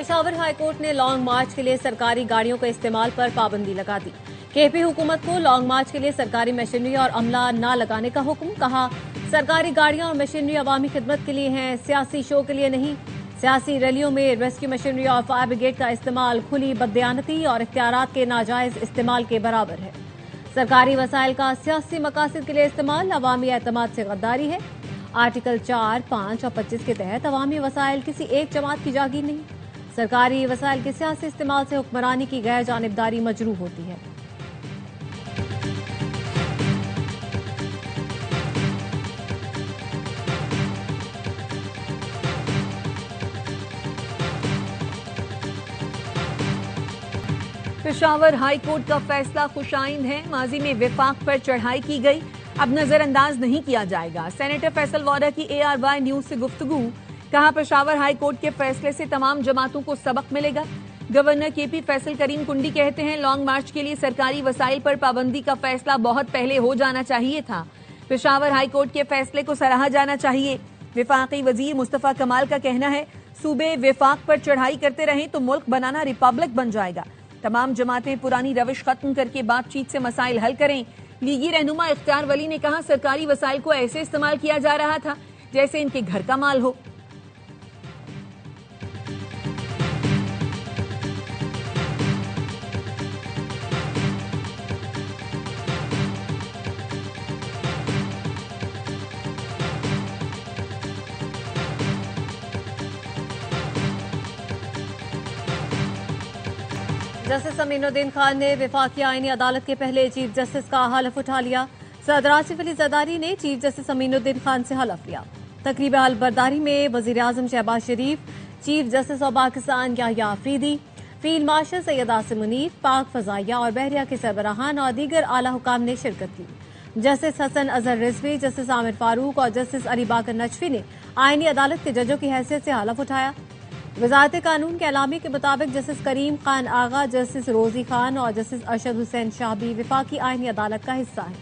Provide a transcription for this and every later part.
Peshawar high court ने long मार्च के लिए सरकारी गाड़ियों के इस्तेमाल पर पाबंदी लगा दी। केपी हुकूमत को लॉन्ग मार्च के लिए सरकारी मशीनरी और अमला न लगाने का हुक्म। कहा, सरकारी गाड़ियां और मशीनरी अवामी खिदमत के लिए हैं, सियासी शो के लिए नहीं। सियासी रैलियों में रेस्क्यू मशीनरी और फायर ब्रिगेड का इस्तेमाल खुली बददियानती और इख्तियारात के नाजायज इस्तेमाल के बराबर है। सरकारी वसाइल का सियासी मकासद के लिए इस्तेमाल अवामी एतमाद से गद्दारी है। आर्टिकल 4, 5 और 25 के तहत अवामी वसाइल किसी एक जमात की जागीर नहीं। सरकारी वसाइल के सियासी इस्तेमाल से हुक्मरानी की गैर जानिबदारी मजरूह होती है। पेशावर हाई कोर्ट का फैसला खुशाइंद है। माजी में विफाक पर चढ़ाई की गई, अब नजरअंदाज नहीं किया जाएगा। सेनेटर फैसल वाडा की ARY न्यूज से गुफ्तगू। कहा, पेशावर हाई कोर्ट के फैसले से तमाम जमातों को सबक मिलेगा। गवर्नर KP फैसल करीम कुंडी कहते हैं, लॉन्ग मार्च के लिए सरकारी वसाइल पर पाबंदी का फैसला बहुत पहले हो जाना चाहिए था। पेशावर हाई कोर्ट के फैसले को सराहा जाना चाहिए। विफाकी वजीर मुस्तफा कमाल का कहना है, सूबे विफाक पर चढ़ाई करते रहें तो मुल्क बनाना रिपब्लिक बन जाएगा। तमाम जमातें पुरानी रविश खत्म करके बातचीत से मसाइल हल करें। लीगी रहनुमा इख्तियार वली ने कहा, सरकारी वसाइल को ऐसे इस्तेमाल किया जा रहा था जैसे इनके घर का माल हो। जस्टिस अमीनुद्दीन खान ने विफाकी आईनी अदालत के पहले चीफ जस्टिस का हलफ उठा लिया। सदर आसिफ अली जरदारी ने चीफ जस्टिस अमीनुद्दीन खान से हलफ लिया। तकरीब हलबरदारी में वजीर आजम Shehbaz Sharif, chief justice of Pakistan Yahya Afridi, field marshal Syed Asim Munir, Pak फजाइया और बहरिया के सरबराहान और दीगर आला हुकाम ने शिरकत की। जस्टिस हसन अजहर रिजवी, जस्टिस आमिर फारूक और जस्टिस अली बाकर नजफी ने आईनी अदालत के जजों की हैसियत से हलफ उठाया। वजारत कानून के एलामी के मुताबिक जस्टिस करीम खान आगा, जस्टिस रोजी खान और जस्टिस अरशद हुसैन शाह भी विफाकी आईनी अदालत का हिस्सा हैं।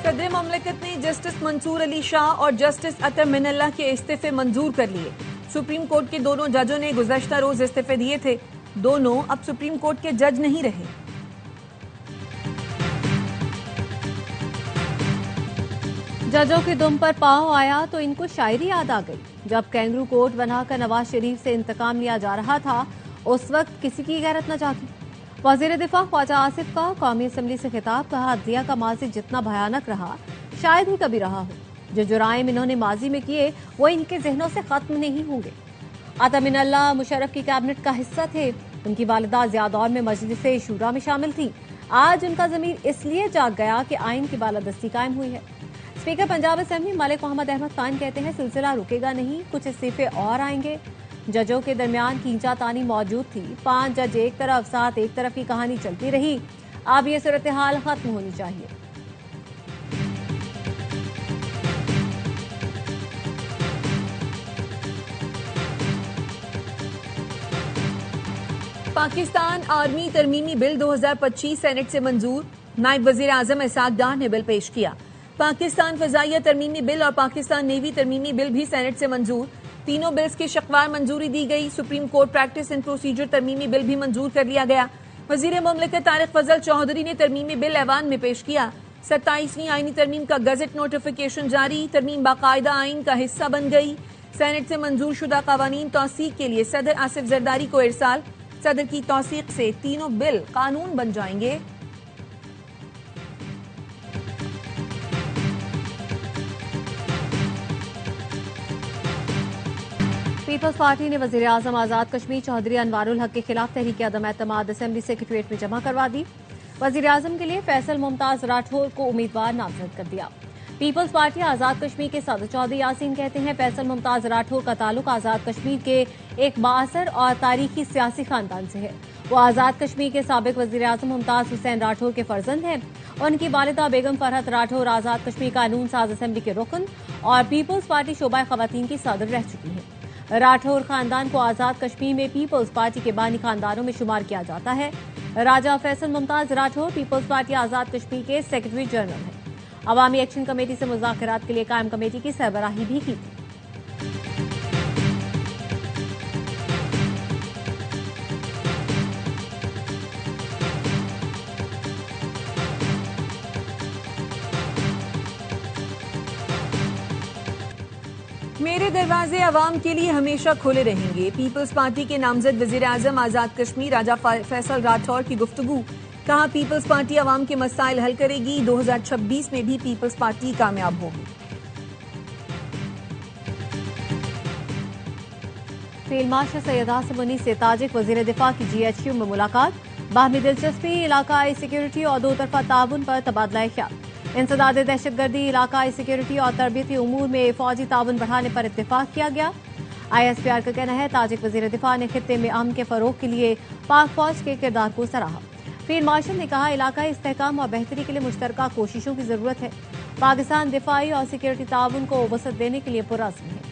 सदर मुमलिकत ने जस्टिस मंसूर अली शाह और जस्टिस अतर मिनल्ला के इस्तीफे मंजूर कर लिए। सुप्रीम कोर्ट के दोनों जजों ने गुज़श्ता रोज इस्तीफे दिए थे। दोनों अब सुप्रीम कोर्ट के जज नहीं रहे। जजों की दुम पर पांव आया तो इनको शायरी याद आ गई। जब कैंगरू कोर्ट बनाकर नवाज शरीफ से इंतकाम लिया जा रहा था, उस वक्त किसी की गैरत न जागी। वजीर दिफा ख्वाजा आसिफ का कौमी असम्बली से खिताब। कहा, अदलिया का माजी जितना भयानक रहा शायद ही कभी रहा हो। जो जुराइम इन्होंने माजी में किए वो इनके जहनों से खत्म नहीं होंगे। अता मिनल्ला मुशर्रफ की कैबिनेट का हिस्सा थे। उनकी वालिदा ज़ियादौर में मजलिस शूरा में शामिल थी। आज उनका ज़मीर इसलिए जाग गया कि आइन की बालादस्ती कायम हुई है। स्पीकर पंजाब असेंबली मलिक मोहम्मद अहमद खान कहते हैं, सिलसिला रुकेगा नहीं, कुछ इस्तीफे और आएंगे। जजों के दरमियान खींचातानी मौजूद थी। 5 जज एक तरफ, 7 एक तरफ की कहानी चलती रही। अब ये सूरत हाल खत्म होनी चाहिए। पाकिस्तान आर्मी तरमीमी बिल 2025 सेनेट से मंजूर। नायब वजीर आजम इसाक डार ने बिल पेश किया। पाकिस्तान फजाइया तरमीमी बिल और पाकिस्तान नेवी तरमीमी बिल भी सेनेट से मंजूर। तीनों बिल्स की शक्वार मंजूरी दी गई। Supreme court practice and procedure तरमीमी बिल भी मंजूर कर लिया गया। वजीर मुमलिकत तारिक फजल चौधरी ने तरमीमी बिल ऐवान में पेश किया। 27वीं आईनी तरमीम का गजट नोटिफिकेशन जारी। तरमीम बाकायदा आइन का हिस्सा बन गई। सेनेट से मंजूर शुदा कवानीन तौसीक के लिए सदर आसिफ जरदारी को इरसाल। सदर की तौसीक से तीनों बिल कानून बन जाएंगे। पीपल्स पार्टी ने वजीर आजम आजाद कश्मीर चौधरी अनवारुल हक के खिलाफ तहरीक अदम एतमाद असेंबली सेक्रेटरीट में जमा करवा दी। वजीर आजम के लिए फैसल मुमताज राठौर को उम्मीदवार नामजद कर दिया। पीपल्स पार्टी आजाद कश्मीर के सदर चौधरी यासीन कहते हैं, फैसल मुमताज राठौर का ताल्लुक आजाद कश्मीर के एक बाअसर और तारीखी सियासी खानदान से है। वो आजाद कश्मीर के साबिक वजीर आजम मुमताज हुसैन राठौर के फर्जंद हैं। उनकी वालिदा बेगम फरहत राठौर आजाद कश्मीर कानून साज असेंबली के रुकन और पीपल्स पार्टी शोबा खवातीन की सदर रह चुकी हैं। राठौर खानदान को आजाद कश्मीर में पीपल्स पार्टी के बानी खानदानों में शुमार किया जाता है। राजा फैसल मुमताज राठौर पीपल्स पार्टी आजाद कश्मीर के सेक्रेटरी जनरल हैं। अवामी एक्शन कमेटी से मुज़ाकरात के लिए कायम कमेटी की सरबराही भी की थी। मेरे दरवाजे अवाम के लिए हमेशा खुले रहेंगे। पीपल्स पार्टी के नामजद वजीर आजम आजाद कश्मीर राजा फैसल राठौर की गुफ्तगू। कहा, पीपल्स पार्टी अवाम के मसाइल हल करेगी। 2026 में भी पीपल्स पार्टी कामयाब होगी। फील्ड मार्शल सैयद आसिम मुनीस से ताजिक वजीर दिफा की GHQ में मुलाकात। बाहमी दिलचस्पी, इलाकाई सिक्योरिटी और दो तरफा ताउन पर तबादला ख्याल। इंसदाद दहशतगर्दी, इलाकाई सिक्योरिटी और तरबियती उमूर में फौजी ताउन बढ़ाने पर इत्तेफाक किया गया। ISPR का कहना है ताजिक वजीर दिफा ने खित्ते में अमन के फरोग के लिए पाक फौज के किरदार को सराहा। फील्ड मार्शल ने कहा, इलाकाई इस्तेहकाम और बेहतरी के लिए मुश्तरका कोशिशों की जरूरत है। पाकिस्तान दिफाई और सिक्योरिटी ताउन को वसअत देने के लिए पुरअज़्म है।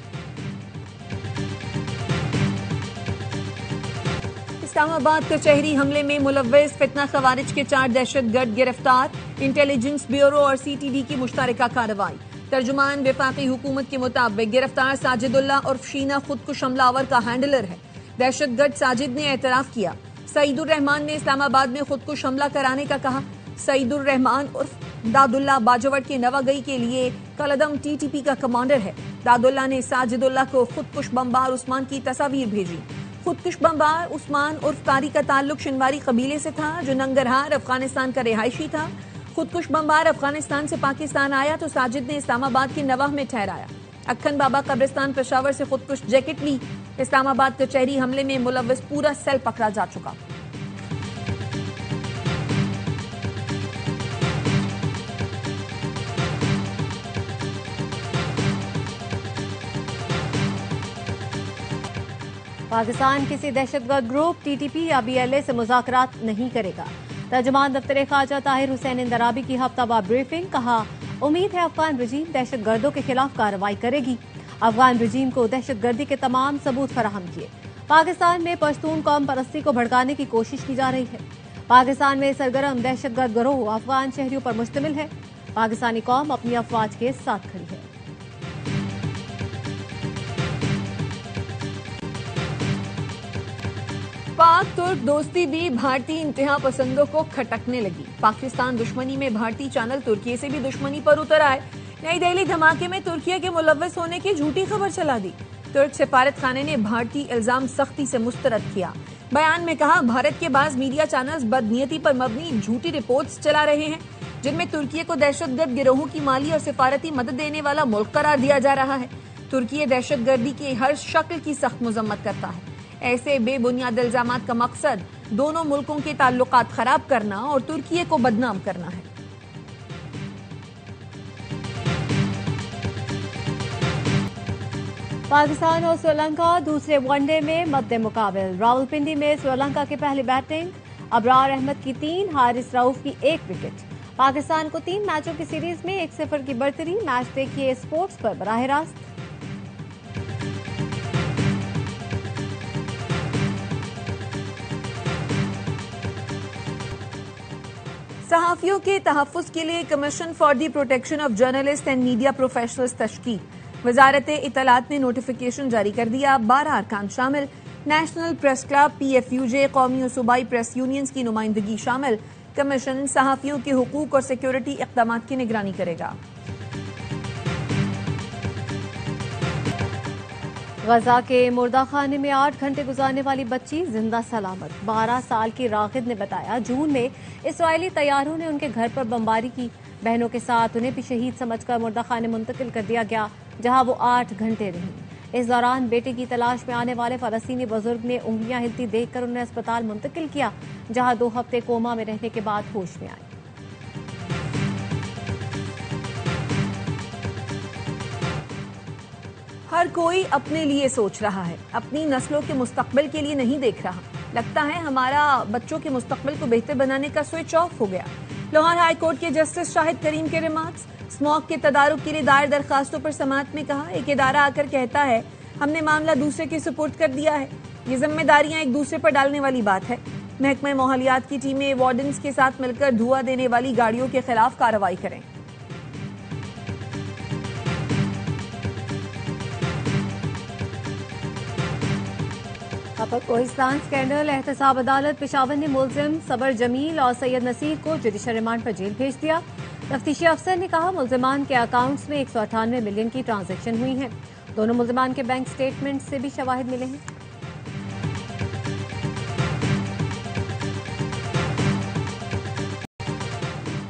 इस्लामाबाद कचहरी हमले में मुलव्वस फितना खवारिज के 4 दहशतगर्द गिरफ्तार। इंटेलिजेंस ब्यूरो और CTD की मुश्तरका कार्रवाई। तर्जुमान वफाकी हुकूमत के मुताबिक गिरफ्तार साजिदुल्ला उर्फ शीना खुदकुश हमलावर का हैंडलर है। दहशतगर्द साजिद ने एतराफ किया। सईदुर रहमान ने इस्लामाबाद में खुदकुश हमला कराने का कहा। सईदुर रहमान उर्फ दादुल्ला बाजवट के नवागई के लिए कलदम TTP का कमांडर है। दादुल्ला ने साजिदुल्ला को खुदकुश बमबार उस्मान की तस्वीर भेजी। खुदकुश बमबार उस्मान उर्फ कारी का ताल्लुक शिनवारी कबीले से था, जो नंगरहार अफगानिस्तान का रिहायशी था। खुदकुश बमबार अफगानिस्तान से पाकिस्तान आया तो साजिद ने इस्लामाबाद के नवाह में ठहराया। अक्खन बाबा कब्रिस्तान पेशावर से खुदकुश जैकेट ली। इस्लामाबाद कचहरी हमले में मुलव्वस पूरा सेल पकड़ा जा चुका। पाकिस्तान किसी दहशतगर्द ग्रुप TTP या BLA से मुज़ाकरात नहीं करेगा। तर्जुमान दफ्तर ख़ारजा ताहिर हुसैन इंदराबी की हफ्तावार ब्रीफिंग। कहा, उम्मीद है अफगान रजीम दहशतगर्दों के खिलाफ कार्रवाई करेगी। अफगान रजीम को दहशतगर्दी के तमाम सबूत फराहम किए। पाकिस्तान में पश्तून कौम परस्ती को भड़काने की कोशिश की जा रही है। पाकिस्तान में सरगर्म दहशतगर्द गिरोह अफगान शहरियों पर मुश्तमिल है। पाकिस्तानी कौम अपनी अफवाज के साथ खड़ी है। पाक तुर्क दोस्ती भी भारतीय इंतहा पसंदों को खटकने लगी। पाकिस्तान दुश्मनी में भारतीय चैनल तुर्की से भी दुश्मनी पर उतर आए। नई दिल्ली धमाके में तुर्की के मुलव्वस होने की झूठी खबर चला दी। तुर्क सफारत खाने ने भारतीय इल्जाम सख्ती से मुस्तरद किया। बयान में कहा, भारत के बाज़ मीडिया चैनल्स बदनीयती पर मबनी झूठी रिपोर्ट्स चला रहे हैं, जिनमें तुर्की को दहशतगर्द गिरोहों की माली और सिफारती मदद देने वाला मुल्क करार दिया जा रहा है। तुर्की दहशतगर्दी की हर शक्ल की सख्त मजम्मत करता है। ऐसे बेबुनियाद इल्जामात का मकसद दोनों मुल्कों के ताल्लुकात खराब करना और तुर्की को बदनाम करना है। पाकिस्तान और श्रीलंका दूसरे वनडे में मद्दे मुकाबिल। रावलपिंडी में श्रीलंका की पहली बैटिंग। अबरार अहमद की 3, हारिस रऊफ की 1 विकेट। पाकिस्तान को 3 मैचों की सीरीज में 1-0 की बढ़तरी। मैच देखिए स्पोर्ट्स पर बराह रास्त। सहाफियों के तहफ़्फ़ुज़ के लिए commission for the protection of journalist and media professionals तश्कील। वजारत इत्तलात ने नोटिफिकेशन जारी कर दिया। 12 अरकान शामिल। नेशनल प्रेस क्लब, PFUJ, कौमी और सूबाई प्रेस यूनियंस की नुमाइंदगी शामिल। कमीशन सहाफियों के हुकूक और सिक्योरिटी इक़दाम की निगरानी करेगा। गजा के मुर्दा खाने में 8 घंटे गुजारने वाली बच्ची जिंदा सलामत। 12 साल की रागिद ने बताया, जून में इस्राएली तैयारों ने उनके घर पर बमबारी की। बहनों के साथ उन्हें भी शहीद समझकर मुर्दा खाने मुंतकिल कर दिया गया, जहां वो 8 घंटे रही। इस दौरान बेटे की तलाश में आने वाले फलस्तीनी बुजुर्ग ने उंगलियां हिलती देखकर उन्हें अस्पताल मुंतकिल किया, जहां 2 हफ्ते कोमा में रहने के बाद होश में आए। हर कोई अपने लिए सोच रहा है, अपनी नस्लों के मुस्तकबिल के लिए नहीं देख रहा। लगता है हमारा बच्चों के मुस्तकबिल को बेहतर बनाने का स्विच ऑफ हो गया। लाहौर हाई कोर्ट के जस्टिस शाहिद करीम के रिमार्क्स। स्मॉग के तदारुक के लिए दायर दरखास्तों पर समाअत में कहा, एक इदारा आकर कहता है हमने मामला दूसरे के सुपुर्द कर दिया है। ये जिम्मेदारियां एक दूसरे पर डालने वाली बात है। महकमा माहौलियात की टीमें वार्डन्स के साथ मिलकर धुआं देने वाली गाड़ियों के खिलाफ कार्रवाई करें। कोहिस्तान स्कैंडल एहतसाब अदालत पेशावर ने मुलजिम सबर जमील और सैयद नसीर को जुडिशल रिमांड पर जेल भेज दिया। तफ्तीशी अफसर ने कहा मुलजिमान के अकाउंट्स में 198 मिलियन की ट्रांजैक्शन हुई हैं। दोनों मुलजिमान के बैंक स्टेटमेंट से भी शवाहिद मिले हैं।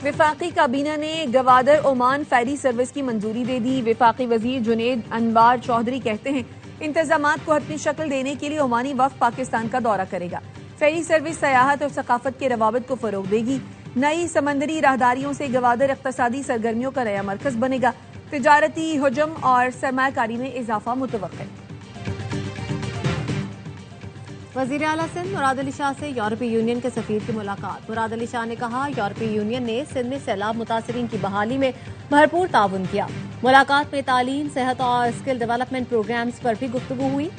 विफाकी काबीना ने गवादर ओमान फेरी सर्विस की मंजूरी दे दी। विफाकी वजीर जुनेद अनवार चौधरी कहते हैं इंतजामात को हतमी शक्ल देने के लिए ओमानी वफ्द पाकिस्तान का दौरा करेगा। फेरी सर्विस सयाहत और सकाफत के रवाबत को फरोग देगी। नई समंदरी राहदारियों से गवादर इक्तसादी सरगर्मियों का नया मरकज बनेगा। तिजारती हुजम और सरमायाकारी में इजाफा मुतवक्किल। वजीर आला सिंध मुराद अली शाह से यूरोपीय यूनियन के सफीर की मुलाकात। मुराद अली शाह ने कहा यूरोपीय यूनियन ने सिंध में सैलाब मुतासरीन की बहाली में भरपूर ताउन किया। मुलाकात में तालीम, सेहत और स्किल डेवलपमेंट प्रोग्राम्स पर भी गुफ्तगू हुई।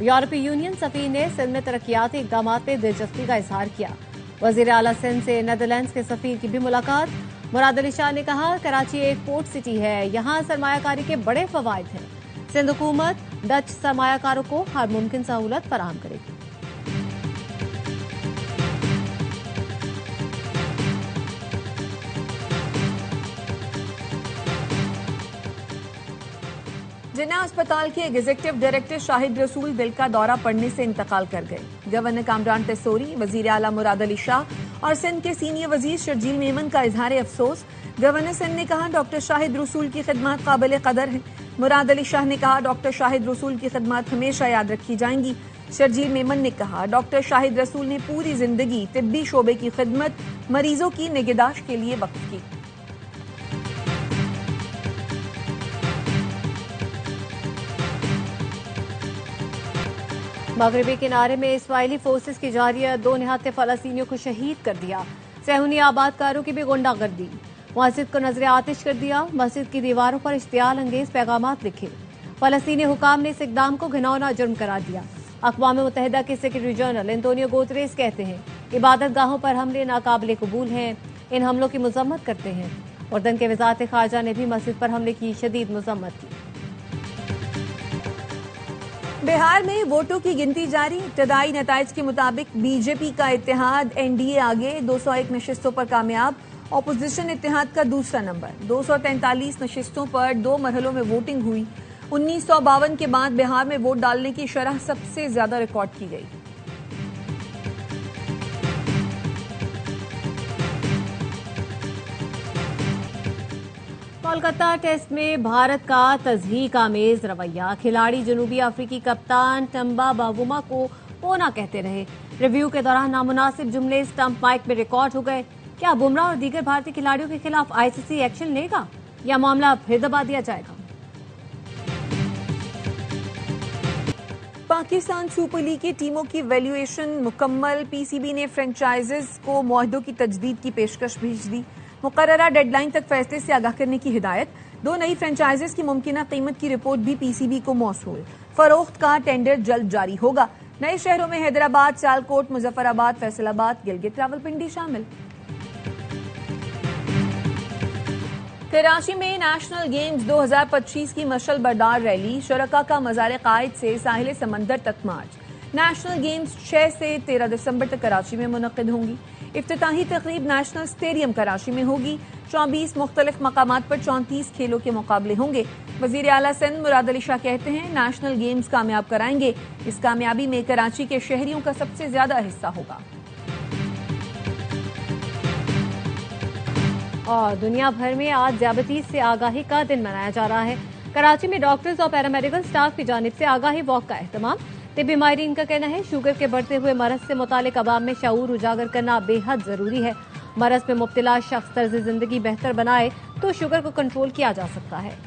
यूरोपीय यूनियन सफीर ने सिंध में तरक्याती इकदाम में दिलचस्पी का इजहार किया। वजीर आला सिंध से नेदरलैंड्स के सफीर की भी मुलाकात। मुराद अली शाह ने कहा कराची एक पोर्ट सिटी है, यहाँ सरमायाकारी के बड़े फवायद हैं। सिंध हुकूमत डच सरमायाकारों को हर मुमकिन सहूलत फराहम करेगी। जिन्ना अस्पताल के एग्जीक्यूटिव डायरेक्टर शाहिद रसूल दिल का दौरा पड़ने से इंतकाल कर गए। गवर्नर कामरान तसोरी, वजीर आला मुराद अली शाह और सिंध के सीनियर वजीर शर्जील मेमन का इजहार अफसोस। गवर्नर सिंध ने कहा डॉक्टर शाहिद रसूल की खिदमत काबिल कदर है। मुराद अली शाह ने कहा डॉक्टर शाहिद रसूल की खिदमत हमेशा याद रखी जाएंगी। शर्जील मेमन ने कहा डॉक्टर शाहिद रसूल ने पूरी जिंदगी तिब्बी शोबे की खिदमत, मरीजों की निगहदाश्त के लिए वक्फ की। मगरबी किनारे में इसराइली फोर्सेस की जारियत 2 निहत्ते फलस्तीनियों को शहीद कर दिया। सहूनी आबादकारों की भी गुंडागर्दी। मस्जिद को नजर आतिश कर दिया। मस्जिद की दीवारों पर इश्तियाल अंगेज पैगामात लिखे। फलस्तीनी हुकाम ने इस इकदाम को घिनौना जुर्म करार दिया। अक़वाम मुत्तहिदा के सेक्रेटरी जनरल एंटोनियो गुतेरेस कहते हैं इबादत गाहों पर हमले नाकाबिले कबूल हैं। इन हमलों की मजम्मत करते हैं। उर्दन के वज़ारत ख़ारजा ने भी मस्जिद पर हमले की शदीद मजम्मत की। बिहार में वोटों की गिनती जारी। इब्तदाई नताइज के मुताबिक बीजेपी का इत्तेहाद एनडीए आगे 201 नशिस्तों पर कामयाब। ऑपोजिशन इत्तेहाद का दूसरा नंबर। 243 नशिस्तों पर 2 मरहलों में वोटिंग हुई। 1952 के बाद बिहार में वोट डालने की शरह सबसे ज्यादा रिकॉर्ड की गई। कोलकाता टेस्ट में भारत का तज़हीक आमेज रवैया। खिलाड़ी जनूबी अफ्रीकी कप्तान टम्बा बावुमा को कोना कहते रहे। रिव्यू के दौरान नामुनासिब जुमले स्टंप माइक में रिकॉर्ड हो गए। क्या बुमराह और दीगर भारतीय खिलाड़ियों के खिलाफ आईसीसी एक्शन लेगा या मामला फिर दबा दिया जाएगा? पाकिस्तान सुपर लीग की टीमों की वैल्यूएशन मुकम्मल। पीसीबी ने फ्रेंचाइजेज को मुआहदों की तजदीद की पेशकश भेज दी। मुकर्ररा डेडलाइन तक फैसले से आगाह करने की हिदायत। 2 नई फ्रेंचाइजेज की मुमकिना कीमत की रिपोर्ट भी पीसीबी को मौसूल। फरोख्त का टेंडर जल्द जारी होगा। नए शहरों में हैदराबाद, सियालकोट, मुजफ्फराबाद, फैसलाबाद, गिलगित, रावलपिंडी शामिल। कराची में नेशनल गेम्स 2025 की मशल बरदार रैली। शरका का मज़ार कायद से साहिल समंदर तक मार्च। नेशनल गेम्स 6 से 13 दिसंबर तक कराची में मुनक्किद होंगी। इफ्तिताही तकरीब नेशनल स्टेडियम कराची में होगी। 24 मुख्तलिफ मकामात पर 34 खेलों के मुकाबले होंगे। वजीर आला सिंध मुराद अली शाह कहते हैं नेशनल गेम्स कामयाब कराएंगे। इस कामयाबी में कराची के शहरियों का सबसे ज्यादा हिस्सा होगा। और दुनिया भर में आज ज़ियाबतीस से आगाही का दिन मनाया जा रहा है। कराची में डॉक्टर्स और पैरामेडिकल स्टाफ की जानिब से आगाही वॉक का एहतमाम। तिब्बी माहिरीन का कहना है शुगर के बढ़ते हुए मरज से मुतालिक अवाम में शऊर उजागर करना बेहद जरूरी है। मरज में मुब्तला शख्स तर्ज जिंदगी बेहतर बनाए तो शुगर को कंट्रोल किया जा सकता है।